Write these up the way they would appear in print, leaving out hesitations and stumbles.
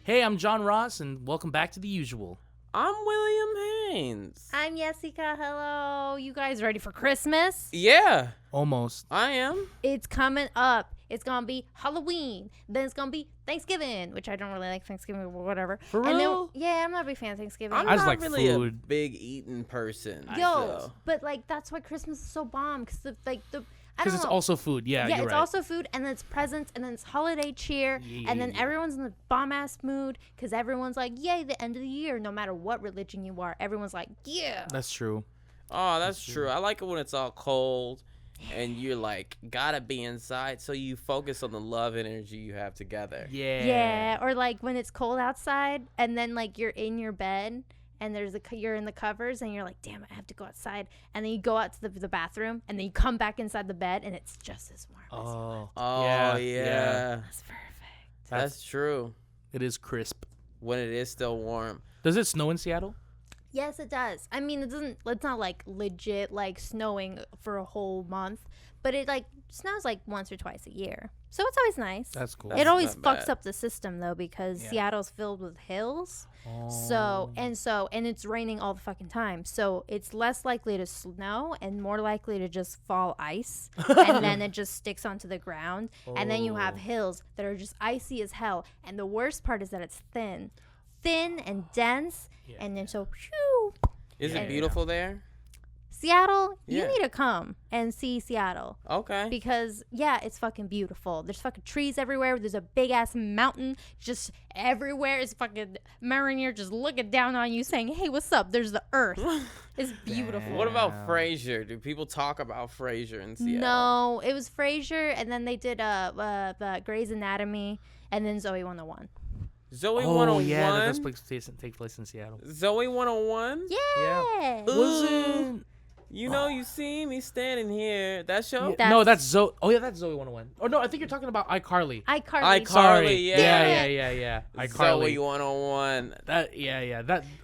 Hey, I'm John Ross, and welcome back to The Usual. I'm William Haynes. I'm Yessica. Hello. You guys ready for Christmas? Yeah, Almost. I am. It's coming up. It's going to be Halloween. Then it's going to be Thanksgiving, which I don't really like Thanksgiving or whatever. For and real? Then, yeah, I'm not a big fan of Thanksgiving. I'm I just not like really food. a big eating person. But like that's why Christmas is so bomb because Because it's also food. Yeah, yeah, you're it's right. also food, and then it's presents, and then it's holiday cheer, and then everyone's in the bomb-ass mood because everyone's like, yay, the end of the year, no matter what religion you are. Everyone's like, yeah. That's true. Oh, that's true. I like it when it's all cold and you're like, gotta be inside, so you focus on the love and energy you have together. Yeah. Yeah, or like when it's cold outside, and then like you're in your bed, and you're in the covers, and you're like, damn, I have to go outside. And then you go out to the bathroom, and then you come back inside the bed, and it's just as warm. Oh, Yeah. That's perfect. That's true. It is crisp. When it is still warm. Does it snow in Seattle? Yes, it does. I mean, it's not like legit like snowing for a whole month, but it like snows like once or twice a year. So it's always nice. That's cool. It always not fucks bad. up the system though because Yeah. Seattle's filled with hills. Oh. And it's raining all the fucking time. So it's less likely to snow and more likely to just fall ice. And then it just sticks onto the ground. And then you have hills that are just icy as hell. And the worst part is that it's thin and dense. And then so, phew. Is Yeah. it beautiful there? Seattle, Yeah. you need to come and see Seattle. Okay. Because, yeah, it's fucking beautiful. There's fucking trees everywhere. There's a big-ass mountain just everywhere. It's fucking Mariner just looking down on you saying, hey, what's up? There's the earth. It's beautiful. What about Frasier? Do people talk about Frasier in Seattle? No, it was Frasier, and then they did Grey's Anatomy, and then Zoe 101. Zoe Oh, 101? yeah, that does take place in Seattle. Zoe 101? Yeah. Wasn't... You know, you see me standing here. That show? Yeah. No, that's Zoe. Oh, yeah, that's Zoe 101. Oh, no, I think you're talking about iCarly. iCarly. Sorry. Yeah. iCarly. Zoe 101. That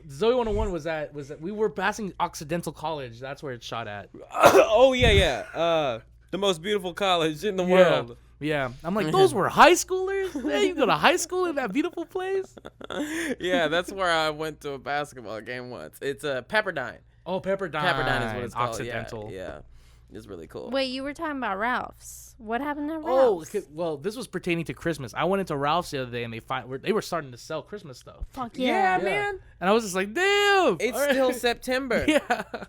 Zoe 101 was that we were passing Occidental College. That's where it's shot at. Oh, yeah. The most beautiful college in the world. Yeah. I'm like, those were high schoolers? Yeah, you go to high school in that beautiful place? Yeah, that's where I went to a basketball game once. It's Pepperdine. Oh, Pepperdine. Pepperdine is what it's called. Occidental. Yeah. It's really cool. Wait, you were talking about Ralph's. What happened to Oh, Ralph's? well, this was pertaining to Christmas. I went into Ralph's the other day, and they were starting to sell Christmas stuff. Fuck Yeah, yeah. man. And I was just like, damn. It's all right. still September. Yeah.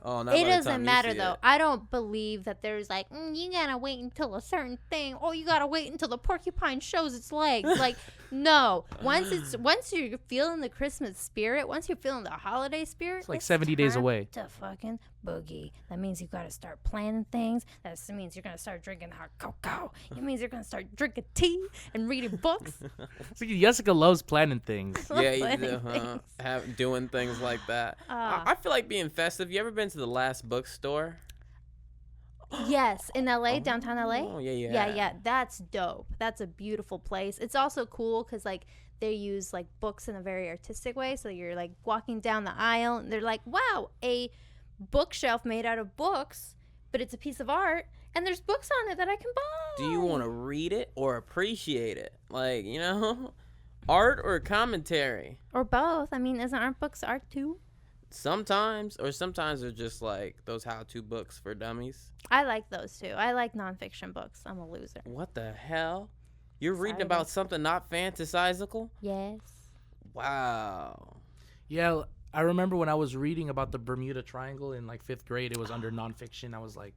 Oh, not by It the doesn't time you matter see though. it. I don't believe that there's like you gotta wait until a certain thing. Oh, you gotta wait until the porcupine shows its legs. Like no, once you're feeling the Christmas spirit, once you're feeling the holiday spirit, It's like 70 days time away. to fucking boogie. That means you gotta start planning things. That means you're gonna start drinking hot cocoa. It means you're gonna start drinking tea and reading books. See, Jessica loves planning things. Yeah, you Planning do, huh? things. Doing things like that. I feel like being festive. You ever been to the Last Bookstore? Yes, in LA, downtown LA. Oh, yeah. Yeah, that's dope. That's a beautiful place. It's also cool because like they use like books in a very artistic way. So you're like walking down the aisle and they're like, wow, a bookshelf made out of books, but it's a piece of art and there's books on it that I can buy. Do you want to read it or appreciate it? Like, you know, art or commentary? Or both. I mean, isn't art books art too? Sometimes they're just like those how-to books for dummies. I like those too. I like nonfiction books. I'm a loser. What the hell? You're reading Sorry, about guys. something not fantastical? Yes. Wow. Yeah, I remember when I was reading about the Bermuda Triangle in like 5th grade. It was under nonfiction. I was like,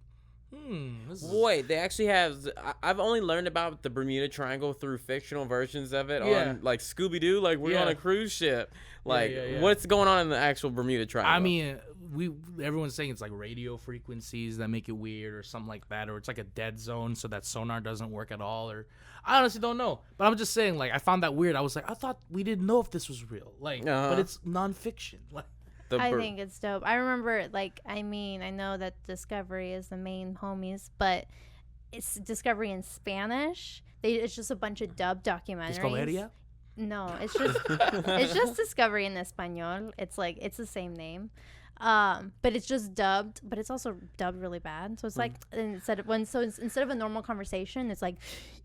this is... Wait, they actually have. I've only learned about the Bermuda Triangle through fictional versions of it Yeah. on like Scooby Doo. Like we're Yeah. on a cruise ship. Like yeah. what's going on in the actual Bermuda Triangle? I mean, everyone's saying it's like radio frequencies that make it weird or something like that, or it's like a dead zone so that sonar doesn't work at all, or I honestly don't know. But I'm just saying, like, I found that weird. I was like, I thought we didn't know if this was real, like, but it's nonfiction. Like, I think it's dope. I remember, like, I mean, I know that Discovery is the main homies, but it's Discovery in Spanish. It's just a bunch of dub documentaries. Discoveria? No, it's just Discovery in Español. It's like it's the same name. But it's just dubbed, but it's also dubbed really bad. So it's like instead of a normal conversation, it's like,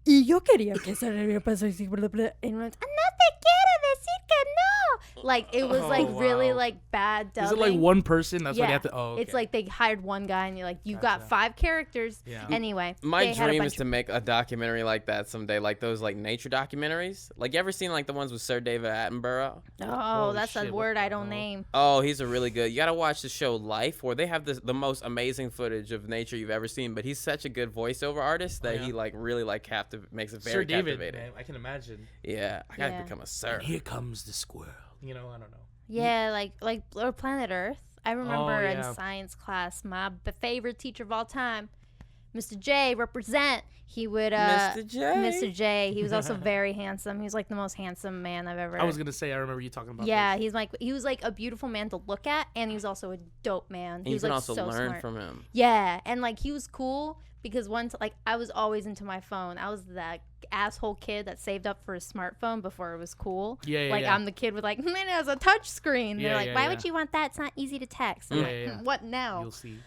y yo quería que se le pasó así, blah, blah, and no te quiero decir que no. Like it was really like bad dubbing. Is it like one person? That's what Yeah. you have to. Oh, okay. It's like they hired one guy, and you're like, you've got 5 characters. Yeah. Anyway, My they had a dream bunch is to make a documentary like that someday, like those like nature documentaries. Like you ever seen like the ones with Sir David Attenborough? Oh, Oh, that's shit, a what word the I don't hell? name. Oh, he's a really good. You gotta watch the show Life, where they have the most amazing footage of nature you've ever seen. But he's such a good voiceover artist that he like really like makes it very Sir David, captivating. man, I can imagine. Yeah, I gotta Yeah. become a sir. And here comes the squirrel. You know, I don't know. Yeah, like or Planet Earth. I remember in yeah. science class, my favorite teacher of all time, Mr. J, represent. He would Mr. J. Mr. J. He was also very handsome. He was like the most handsome man I've ever. I was gonna say, I remember you talking about. Yeah, this. he was like a beautiful man to look at, and he was also a dope man. And He you was can like also so learn smart. from him. Yeah, and like he was cool because once like I was always into my phone. I was that asshole kid that saved up for a smartphone before it was cool. Yeah, Like yeah. I'm the kid with like, it has a touch screen. Yeah, They're like, yeah, why yeah. would you want that? It's not easy to text. I'm Yeah, like, yeah. what now? You'll see.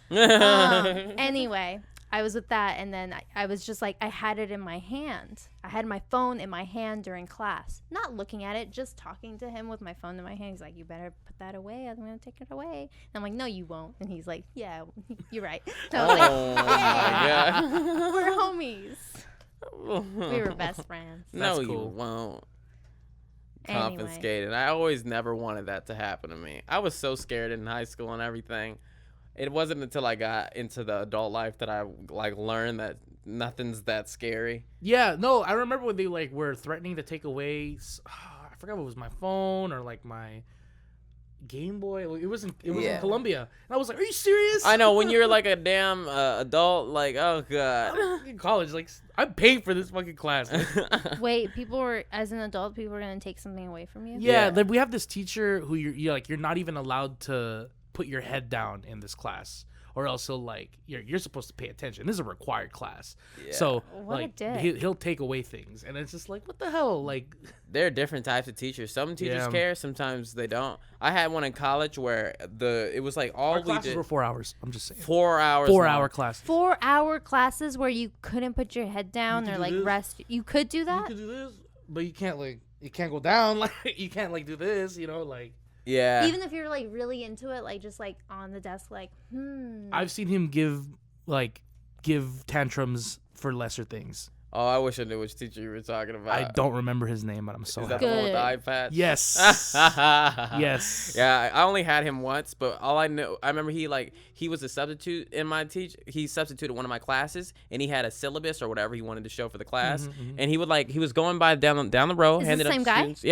Anyway, I was with that, and then I was just like, I had it in my hand. I had my phone in my hand during class, not looking at it, just talking to him with my phone in my hand. He's like, you better put that away. I'm gonna take it away. And I'm like, no, you won't. And he's like, yeah, you're right. So I was like, Oh my god. we're homies. We were best friends. No, That's you cool. won't. Anyway. Confiscated. I always never wanted that to happen to me. I was so scared in high school and everything. It wasn't until I got into the adult life that I like learned that nothing's that scary. Yeah, no, I remember when they like were threatening to take away. I forgot what was my phone or like my Game Boy. It was in Yeah. Colombia, and I was like, "Are you serious?" I know when you're like a damn adult, like oh god. in college, like I'm paying for this fucking class. Wait, as an adult, people were gonna take something away from you? Yeah, Yeah. like we have this teacher who you're not even allowed to put your head down in this class, or else he'll like you're supposed to pay attention. This is a required class, Yeah. so What a like dick. he'll take away things, and it's just like what the hell, like There are different types of teachers. Some teachers Yeah. care, sometimes they don't. I had one in college where it was like all our we classes did were 4 hours. I'm just saying, 4 hours. 4 long. hour classes. 4-hour classes where you couldn't put your head down You or could like do this. rest. You could do You that? could do this, but you can't go down. Like you can't like do this, like. Yeah. Even if you're like really into it, like just like on the desk, like, I've seen him give tantrums for lesser things. Oh, I wish I knew which teacher you were talking about. I don't remember his name, but I'm so Is that happy. the one with the Good. eye patch? Yes. Yes. Yeah, I only had him once, but all I know, I remember he was a substitute in my He substituted one of my classes, and he had a syllabus or whatever he wanted to show for the class, and he was going by down the row, Is handed this up the to same guy? students.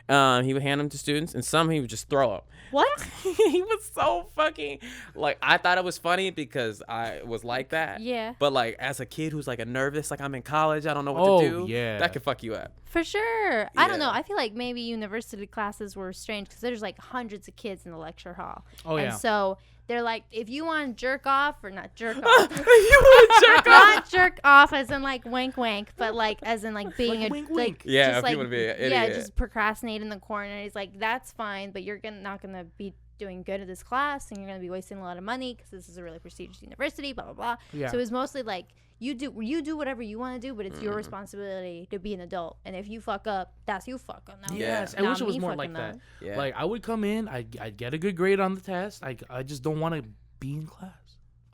Yeah, he would hand them to students, and some he would just throw them. what? He was so fucking like I thought it was funny because I was like that. Yeah. But like as a kid who's like a nervous, like I'm in college, I don't know what Oh, to do. yeah. That could fuck you up. For sure. I don't know. Yeah. I feel like maybe university classes were strange because there's like hundreds of kids in the lecture hall. Oh, and yeah. so they're like, if you want to jerk off or not jerk off. You would jerk off. Not jerk off as in like wank wank, but like as in like being Like a wink, like wink. Yeah, just if like you wanna be an yeah, idiot. just procrastinate in the corner. He's like, that's fine, but you're not gonna be doing good at this class, and you're gonna be wasting a lot of money because this is a really prestigious university. Blah blah blah. Yeah. So it was mostly like you do whatever you want to do, but it's your responsibility to be an adult. And if you fuck up, that's you fuck up. Now, Yes, I not wish it was me more fucking like that. up. Yeah. Like I would come in, I'd get a good grade on the test. I just don't want to be in class.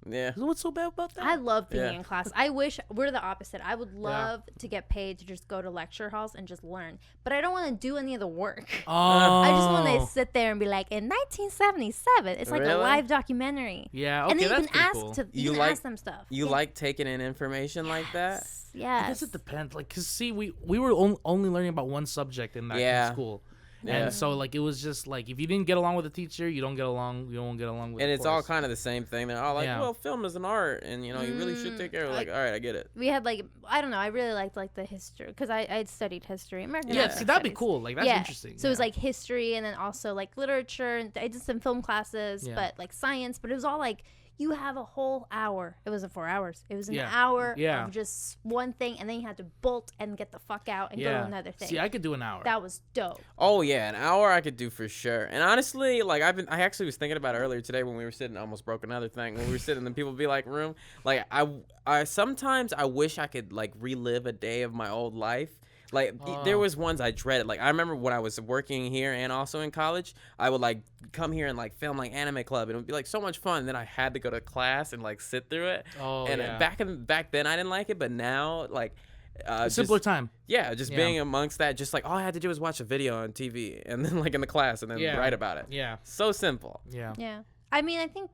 Yeah. What's so bad about that? I love being Yeah. in class. I wish we're the opposite. I would love to get paid to just go to lecture halls and just learn, but I don't want to do any of the work. Oh. I just want to sit there and be like, in 1977, it's like a Really? live documentary. Yeah, okay, and then that's you can pretty ask cool. you can ask them stuff. You like taking in information like that? Yes. I guess it depends. Like, cause see, we were only learning about one subject in that in school, Yeah. and so like it was just like if you didn't get along with the teacher, you won't get along with. And the it's all course. kind of the same thing. They're all like, Yeah. well, film is an art, and you know, you really should take care of it. Like, all right, I get it. We had like, I don't know, I really liked like the history because I had studied history. American Yeah, American see, that'd be Studies. cool. Like that's Yeah. interesting. So it was yeah. like history and then also like literature, and I did some film classes, Yeah. but like science, but it was all like You have a whole hour. It wasn't 4 hours. It was an Yeah. hour Yeah. of just one thing, and then you had to bolt and get the fuck out and go to another thing. See, I could do an hour. That was dope. Oh yeah, an hour I could do for sure. And honestly, like I actually was thinking about it earlier today when we were sitting. Almost broke another thing when we were sitting in the PeopleBeLike room. Like I sometimes I wish I could like relive a day of my old life. Like there was ones I dreaded. Like I remember when I was working here and also in college, I would like come here and like film like anime club, and it would be like so much fun. And then I had to go to class and like sit through it. Oh, and yeah. back then I didn't like it, but now like. Simpler time. Yeah, just being amongst that, just like all I had to do was watch a video on TV and then like in the class and then write about it. Yeah. So simple. Yeah. Yeah. I mean, I think,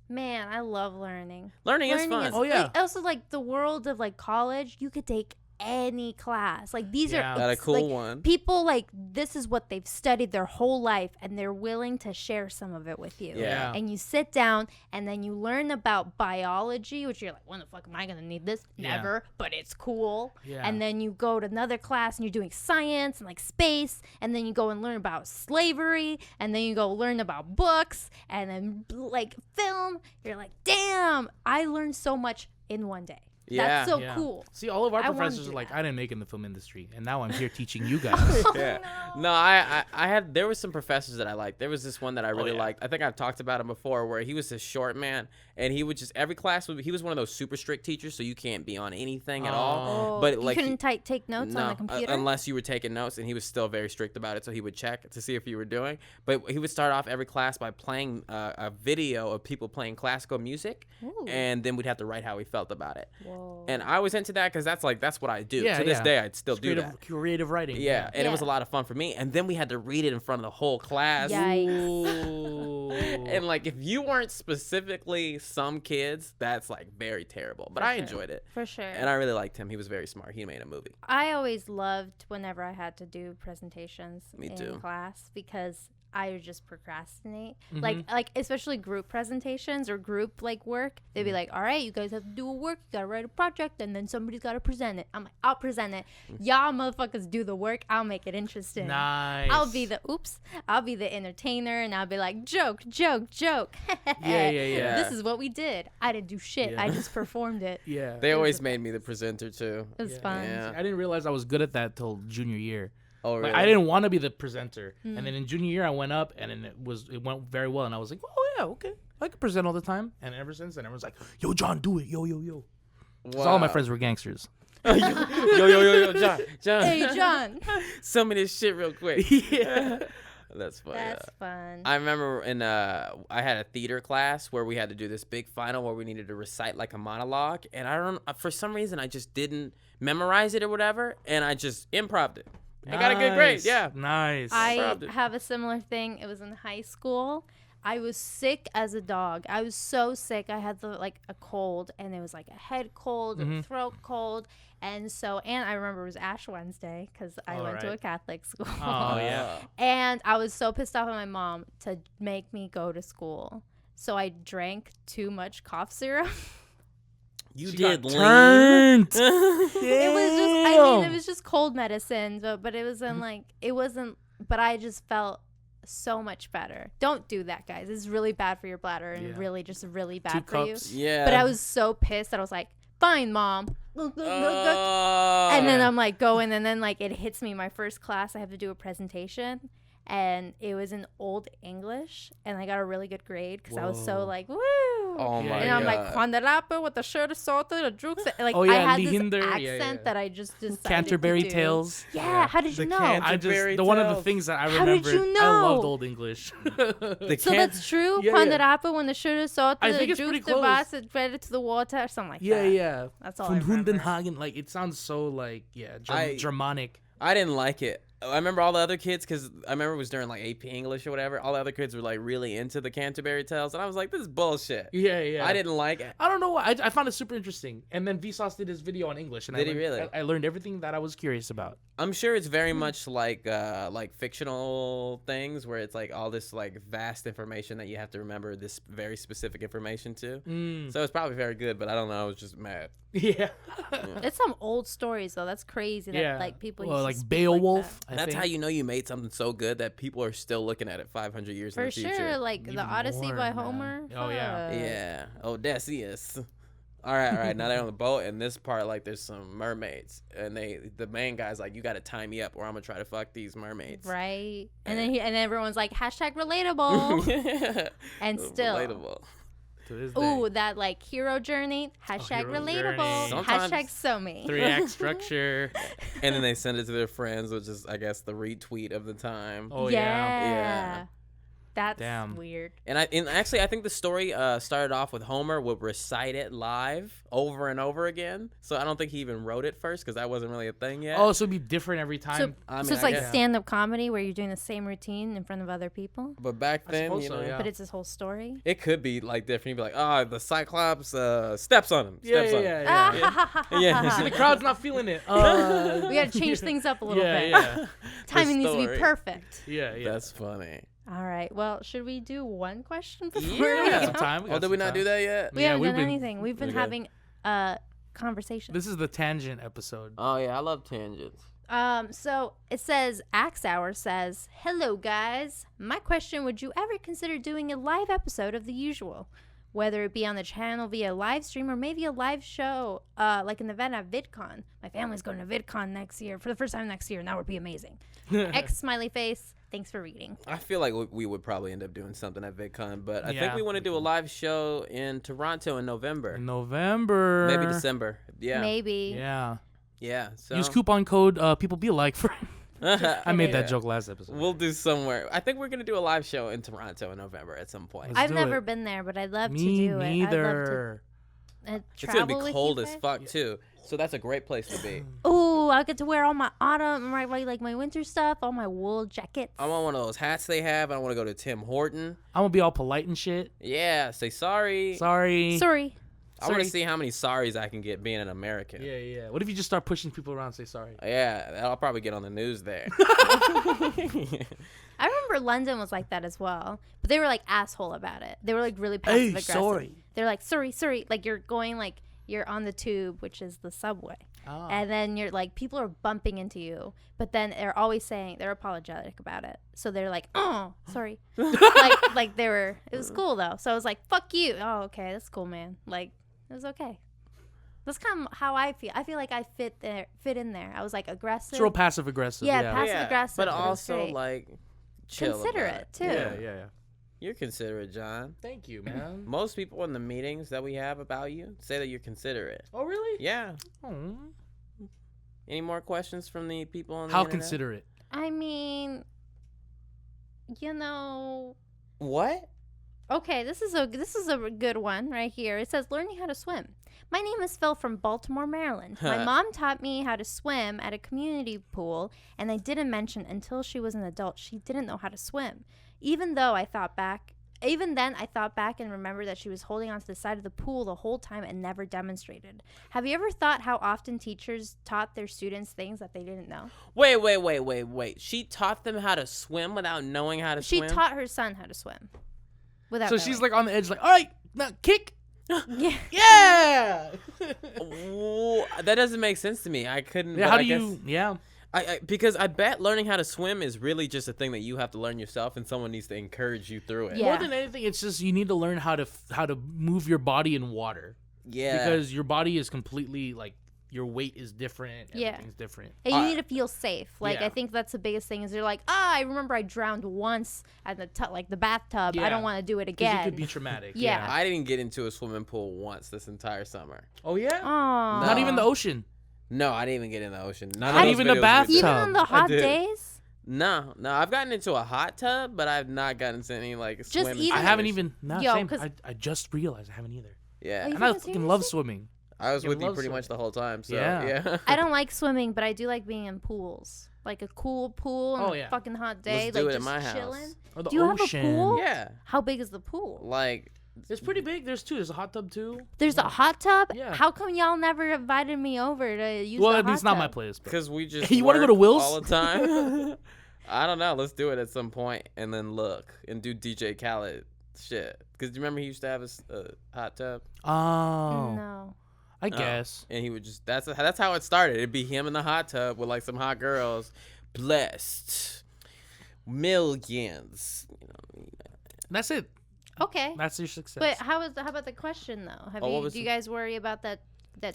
man, I love learning. Learning is fun. Oh, yeah. Also, like, the world of, like, college, you could take any class. Like, these Yeah. are Got a it's, cool like, one. people, like, this is what they've studied their whole life, and they're willing to share some of it with you. Yeah. And you sit down, and then you learn about biology, which you're like, when the fuck am I going to need this? Yeah. Never. But it's cool. Yeah. And then you go to another class, and you're doing science and, like, space, and then you go and learn about slavery, and then you go learn about books, and then, like, film. You're like, damn, I learned so much in one day. Yeah. That's so Yeah. cool. See, all of our I wanna professors do are like, that. I didn't make it in the film industry, and now I'm here teaching you guys. Yeah. No, I had, there was some professors that I liked. There was this one that I really yeah. liked. I think I've talked about him before, where he was this short man, and he would just, every class, he was one of those super strict teachers, so you can't be on anything at all. Oh, But you like, couldn't take notes on the computer? unless you were taking notes, and he was still very strict about it, so he would check to see if you were doing. But he would start off every class by playing a video of people playing classical music, Ooh. and then we'd have to write how we felt about it. Whoa. And I was into that because that's what I do. Yeah, To this yeah. day, I'd still It's do that. creative writing. Yeah, and it was a Yeah. lot of fun for me. And then we had to read it in front of the whole class. Yikes. Ooh. And like, if you weren't specifically some kids, that's like very terrible. But I sure. enjoyed it. For sure. And I really liked him. He was very smart. He made a movie. I always loved whenever I had to do presentations Me in too. class because I would just procrastinate. Mm-hmm. Like especially group presentations or group like work. They'd be like, all right, you guys have to do a work, you gotta write a project, and then somebody's gotta present it. I'm like, I'll present it. Y'all motherfuckers do the work, I'll make it interesting. Nice. I'll be the entertainer, and I'll be like, joke. Yeah. This is what we did. I didn't do shit. Yeah. I just performed it. Yeah. They always made me the presenter too. It was fun. Yeah. I didn't realize I was good at that till junior year. Oh, really? Like, I didn't want to be the presenter, Mm. and then in junior year I went up, and then it went very well, and I was like, oh yeah, okay, I can present all the time. And ever since then, everyone's like, yo, John, do it, yo. 'Cause all my Wow. friends were gangsters. yo, John. Hey, John. Sell me this shit real quick. Yeah. That's funny. That's fun. I remember I had a theater class where we had to do this big final where we needed to recite like a monologue, and for some reason I just didn't memorize it or whatever, and I just improv'd it. I got a good grade. Nice. Yeah. Nice. I Probably. have a similar thing. It was in high school. I was sick as a dog. I was so sick. I had a cold, and it was like a head cold, a throat cold, and I remember it was Ash Wednesday because I Oh, went to right. a Catholic school. Oh yeah. And I was so pissed off at my mom to make me go to school. So I drank too much cough syrup. You She did got lean. turned. It was just cold medicine, but it wasn't, but I just felt so much better. Don't do that, guys. It's really bad for your bladder and Yeah. really just really bad 2 for you. cups. Yeah. But I was so pissed that I was like, fine, Mom. Oh. And then I'm like going, and then like it hits me. My first class, I have to do a presentation, and it was in Old English, and I got a really good grade because I was so Whoa. like, woo. Oh Yeah, my And I'm God. like, Juan de Rapa with the shirt of salted, the jukes. Like, Oh, I yeah, had this Lihinder. accent Yeah, yeah. that I just decided Canterbury to do. Tales. Yeah, how did you The know? Canterbury One of the Tales. things that I How did remembered. you I loved know? Old English. So that's true? Yeah, Juan de yeah. Rapa when the shirt is salted, I the think it's pretty juice, the close. bus, it read it to the water, or something like Yeah, that. yeah. That's all I Von remember. Hundenhagen, like it sounds so like Germanic. I didn't like it. I remember all the other kids, because I remember it was during like AP English or whatever. All the other kids were like really into the Canterbury Tales, and I was like, this is bullshit. Yeah, yeah. I didn't like it. I don't know why. I found it super interesting. And then Vsauce did his video on English, and Did he really? I learned everything that I was curious about. I'm sure it's very much like fictional things where it's like all this like vast information that you have to remember this very specific information to. So it's probably very good, but I don't know. I was just mad. Yeah. It's some old stories though. That's crazy. That Yeah. like people. Well, used like to speak Beowulf. Like I That's think. how you know you made something so good that people are still looking at it 500 years that. in For the future. sure, like the Even Odyssey more, by man. Homer. Oh, yeah. Fuck. Yeah, Odysseus. All right. Now they're on the boat, and this part, like, there's some mermaids, and the main guy's like, "You got to tie me up, or I'm gonna try to fuck these mermaids." Right. And then and everyone's like hashtag relatable. And still. Relatable. To this day. Ooh, that like hero journey. Hashtag hero relatable. journey. Sometimes- Hashtag so me. 3-act structure. And then they send it to their friends, which is, I guess, the retweet of the time. Oh yeah. Yeah. That's Damn. weird. And actually, I think the story started off with Homer would recite it live over and over again. So I don't think he even wrote it first because that wasn't really a thing yet. Oh, so it'd be different every So, time. I so mean, it's I like guess- stand-up comedy where you're doing the same routine in front of other people, But back I then, suppose you so, know, yeah. but it's this whole story. it could be like different. You'd be like, the Cyclops steps on him. Yeah, Steps on him. yeah, Ah, yeah. ha, ha, ha, Yeah. ha, See, the ha. crowd's not feeling it. We gotta change things up a little yeah, bit. Yeah, Timing needs to be story. perfect. yeah, yeah. That's funny. All right. Well, should we do one question before Yeah. We got we some time. Oh, did we not do that yet? We Yeah, haven't we've done been- anything. We've been Okay. having conversation. This is the tangent episode. Oh yeah, I love tangents. So it says Axe Hour says, "Hello guys. My question: would you ever consider doing a live episode of The Usual, whether it be on the channel via live stream or maybe a live show, like an event at VidCon? My family's going to VidCon next year for the first time next year, and that would be amazing." X smiley face. Thanks for reading. I feel like we would probably end up doing something at VidCon, but I Yeah. think we want to do a live show in Toronto in November, In November. maybe December. Yeah, Maybe. Yeah. yeah. So Use coupon code PeopleBeLike for. I made Yeah. that joke last episode. We'll do somewhere. I think we're gonna do a live show in Toronto in November at some point. Let's I've do never it. been there, but I'd love to Me do it. neither. I'd love to It's gonna be travel with cold you as guys. fuck too, so that's a great place to be. Ooh, I'll get to wear all my autumn, like my winter stuff, all my wool jackets. I want one of those hats they have. I want to go to Tim Horton. I'm gonna be all polite and shit. Yeah, say sorry. Sorry. Sorry. I want to Sorry. see how many sorries I can get being an American. Yeah, yeah. What if you just start pushing people around and say sorry? Yeah, I'll probably get on the news there. I remember London was like that as well, but they were like asshole about it. They were like really passive aggressive. sorry. They're like sorry, like you're going like you're on the tube, which is the subway, Ah. and then you're like people are bumping into you, but then they're always saying they're apologetic about it. So they're like, oh, sorry, like they were. It was cool though. So I was like, fuck you. Oh, okay, that's cool, man. Like it was okay. That's kind of how I feel. I feel like I fit in there. I was like aggressive. It's real passive aggressive. Yeah, Yeah. passive aggressive, but but it was also great. like chill. about Considerate, it. too. Yeah, yeah, yeah. You're considerate, John. Thank you, man. Most people in the meetings that we have about you say that you're considerate. Oh, really? Yeah. Oh. Any more questions from the people on the How internet? considerate? I mean, you know. What? Okay, this is a good one right here. It says learning how to swim. My name is Phil from Baltimore, Maryland. My mom taught me how to swim at a community pool, and I didn't mention until she was an adult she didn't know how to swim. Even then, I thought back and remembered that she was holding onto the side of the pool the whole time and never demonstrated. Have you ever thought how often teachers taught their students things that they didn't know? Wait. She taught them how to swim without knowing how to She swim? taught her son how to swim. Without So knowing. she's like on the edge, like, all right, now kick. Yeah. Yeah. Ooh, that doesn't make sense to me. I couldn't. Yeah. but How I do guess- you? Yeah. because I bet learning how to swim is really just a thing that you have to learn yourself, and someone needs to encourage you through it. Yeah. More than anything, it's just you need to learn how to move your body in water Yeah. because your body is completely like your weight is different. Yeah. Everything's different. And you need to feel safe. Like Yeah. I think that's the biggest thing is you're like, I remember I drowned once at the bathtub. I Yeah. don't want to do it 'Cause again. it could be traumatic. Yeah. I didn't get into a swimming pool once this entire summer. Oh yeah. Aw. Not No. even the ocean. No, I didn't even get in the ocean. None Not of those even a videos were bathtub. Even done. on the I hot did. days. No, I've gotten into a hot tub, but I've not gotten into any like swimming. even- I haven't situation. even. No, Yo, same. 'cause- I just realized I haven't either. Yeah, Are you And I fucking fucking love seriously? swimming. I was I with you love pretty much the whole time. So Yeah. yeah. I don't like swimming, but I do like being in pools. Like a cool pool on Oh, a yeah. fucking hot day. Let's do like it at just my house. chilling. Or the Do you have a ocean. pool? Yeah, How big is the pool? like It's pretty big. There's two. There's a hot tub too. There's a hot tub? Yeah. How come y'all never invited me over to use Well, the I mean, hot it's not my tub? place. But. because we just You wanna go work to Will's? all the time. I don't know. Let's do it at some point and then look and do DJ Khaled shit. Because do you remember he used to have a hot tub? Oh. No. I guess. And he would just that's how it started. It'd be him in the hot tub with like some hot girls, blessed, millions. That's it. Okay. That's your success. But how about the question though? Do you guys worry about that?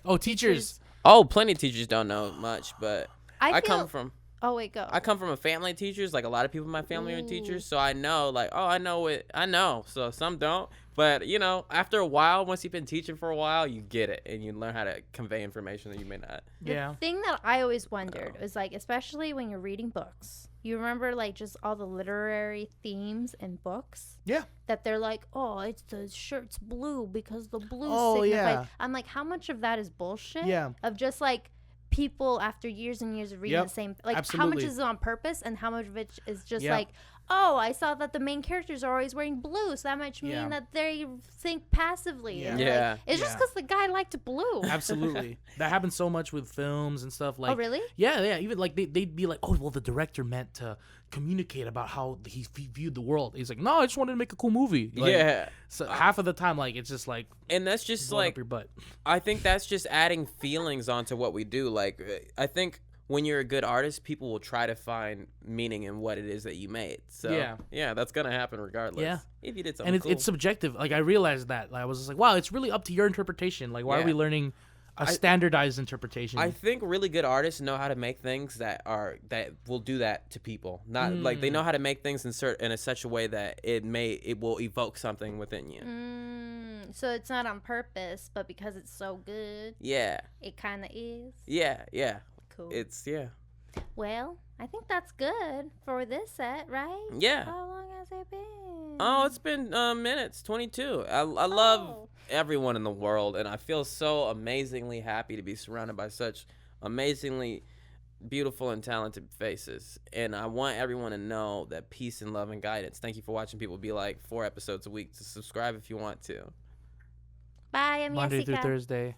Oh, teachers. Oh, plenty of teachers don't know much, but I come from. Oh wait, go. I come from a family of teachers. Like a lot of people in my family are teachers, so I know. Like, oh, I know it. I know. So some don't, but after a while, once you've been teaching for a while, you get it, and you learn how to convey information that you may not. The thing that I always wondered was like, especially when you're reading books, you remember like just all the literary themes in books. Yeah. That they're like, oh, it's the shirt's blue because the blue Oh, signifies. yeah. I'm like, how much of that is bullshit? Yeah. Of just like people after years and years of reading the same, like Absolutely. how much is it on purpose and how much of it is just Yep. like, oh, I saw that the main characters are always wearing blue, so that might mean that they think passively. Yeah. And Yeah. like, it's just because the guy liked blue. Absolutely. That happens so much with films and stuff. Like, Oh, really? Yeah. Even like they'd be like, oh, well, the director meant to communicate about how he viewed the world. He's like, no, I just wanted to make a cool movie. Like, Yeah. So half of the time, like, it's just like, And that's just blowing like up your butt. I think that's just adding feelings onto what we do. Like, I think when you're a good artist, people will try to find meaning in what it is that you made. So, yeah, that's going to happen regardless. Yeah. If you did something And cool. it's subjective. Like, I realized that. Like, I was just like, wow, it's really up to your interpretation. Like, why are we learning a standardized interpretation? I think really good artists know how to make things that will do that to people. Not like they know how to make things in such a way that it will evoke something within you. So it's not on purpose, but because it's so good, Yeah. it kind of is. Yeah. Cool. Well, I think that's good for this set, right? Yeah. How long has it been? Oh, it's been minutes, 22. I love everyone in the world, and I feel so amazingly happy to be surrounded by such amazingly beautiful and talented faces. And I want everyone to know that peace and love and guidance. Thank you for watching People Be Like 4 episodes a week. To subscribe if you want to. Bye, I'm Monday through Yessica. Thursday.